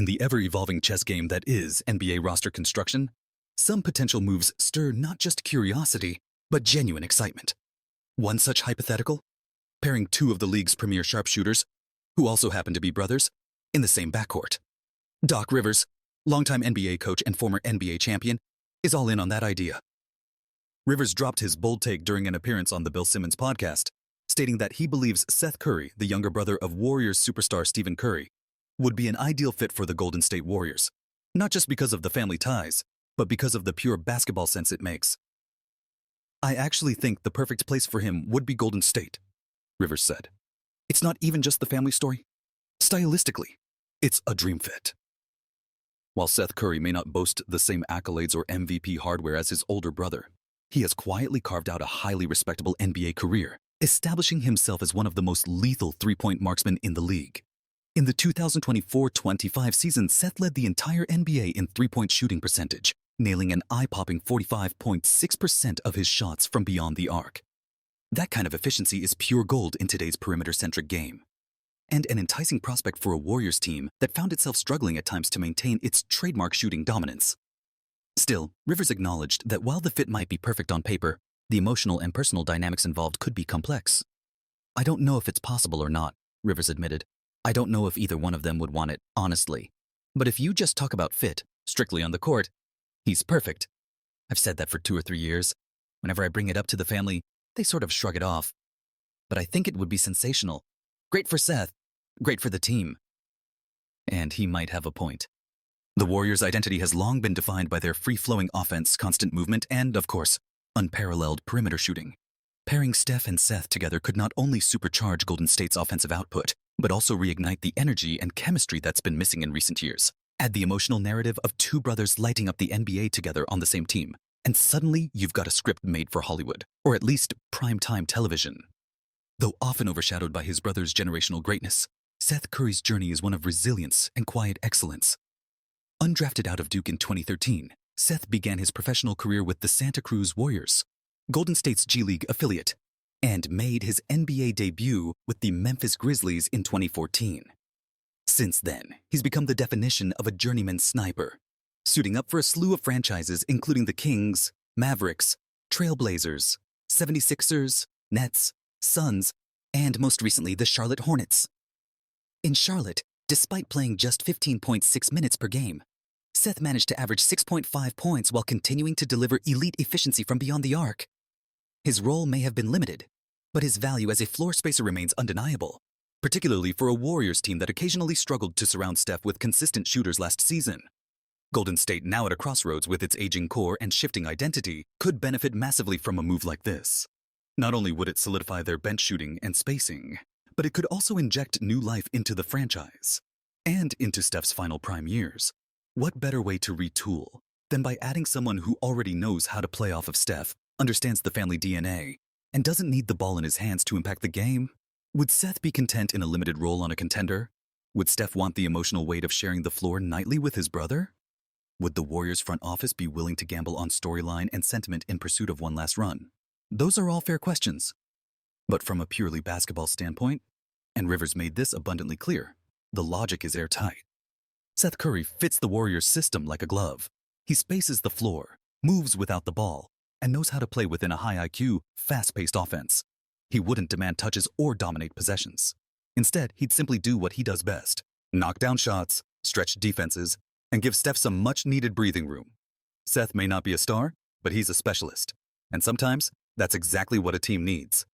In the ever-evolving chess game that is NBA roster construction, some potential moves stir not just curiosity, but genuine excitement. One such hypothetical? Pairing two of the league's premier sharpshooters, who also happen to be brothers, in the same backcourt. Doc Rivers, longtime NBA coach and former NBA champion, is all in on that idea. Rivers dropped his bold take during an appearance on the Bill Simmons Podcast, stating that he believes Seth Curry, the younger brother of Warriors superstar Stephen Curry, would be an ideal fit for the Golden State Warriors, not just because of the family ties, but because of the pure basketball sense it makes. "I actually think the perfect place for him would be Golden State," Rivers said. "It's not even just the family story. Stylistically, it's a dream fit." While Seth Curry may not boast the same accolades or MVP hardware as his older brother, he has quietly carved out a highly respectable NBA career, establishing himself as one of the most lethal three-point marksmen in the league. In the 2024-25 season, Seth led the entire NBA in three-point shooting percentage, nailing an eye-popping 45.6% of his shots from beyond the arc. That kind of efficiency is pure gold in today's perimeter-centric game, and an enticing prospect for a Warriors team that found itself struggling at times to maintain its trademark shooting dominance. Still, Rivers acknowledged that while the fit might be perfect on paper, the emotional and personal dynamics involved could be complex. "I don't know if it's possible or not," Rivers admitted. "I don't know if either one of them would want it, honestly. But if you just talk about fit, strictly on the court, he's perfect. I've said that for 2 or 3 years. Whenever I bring it up to the family, they sort of shrug it off. But I think it would be sensational. Great for Seth. Great for the team." And he might have a point. The Warriors' identity has long been defined by their free-flowing offense, constant movement, and, of course, unparalleled perimeter shooting. Pairing Steph and Seth together could not only supercharge Golden State's offensive output, but also reignite the energy and chemistry that's been missing in recent years. Add the emotional narrative of two brothers lighting up the NBA together on the same team, and suddenly you've got a script made for Hollywood, or at least primetime television. Though often overshadowed by his brother's generational greatness, Seth Curry's journey is one of resilience and quiet excellence. Undrafted out of Duke in 2013, Seth began his professional career with the Santa Cruz Warriors, Golden State's G League affiliate, and made his NBA debut with the Memphis Grizzlies in 2014. Since then, he's become the definition of a journeyman sniper, suiting up for a slew of franchises including the Kings, Mavericks, Trailblazers, 76ers, Nets, Suns, and most recently the Charlotte Hornets. In Charlotte, despite playing just 15.6 minutes per game, Seth managed to average 6.5 points while continuing to deliver elite efficiency from beyond the arc. His role may have been limited, but his value as a floor spacer remains undeniable, particularly for a Warriors team that occasionally struggled to surround Steph with consistent shooters last season. Golden State, now at a crossroads with its aging core and shifting identity, could benefit massively from a move like this. Not only would it solidify their bench shooting and spacing, but it could also inject new life into the franchise and into Steph's final prime years. What better way to retool than by adding someone who already knows how to play off of Steph, understands the family DNA, and doesn't need the ball in his hands to impact the game? Would Seth be content in a limited role on a contender? Would Steph want the emotional weight of sharing the floor nightly with his brother? Would the Warriors front office be willing to gamble on storyline and sentiment in pursuit of one last run? Those are all fair questions. But from a purely basketball standpoint, and Rivers made this abundantly clear, the logic is airtight. Seth Curry fits the Warriors' system like a glove. He spaces the floor, moves without the ball, and knows how to play within a high IQ, fast-paced offense. He wouldn't demand touches or dominate possessions. Instead, he'd simply do what he does best: knock down shots, stretch defenses, and give Steph some much-needed breathing room. Seth may not be a star, but he's a specialist. And sometimes, that's exactly what a team needs.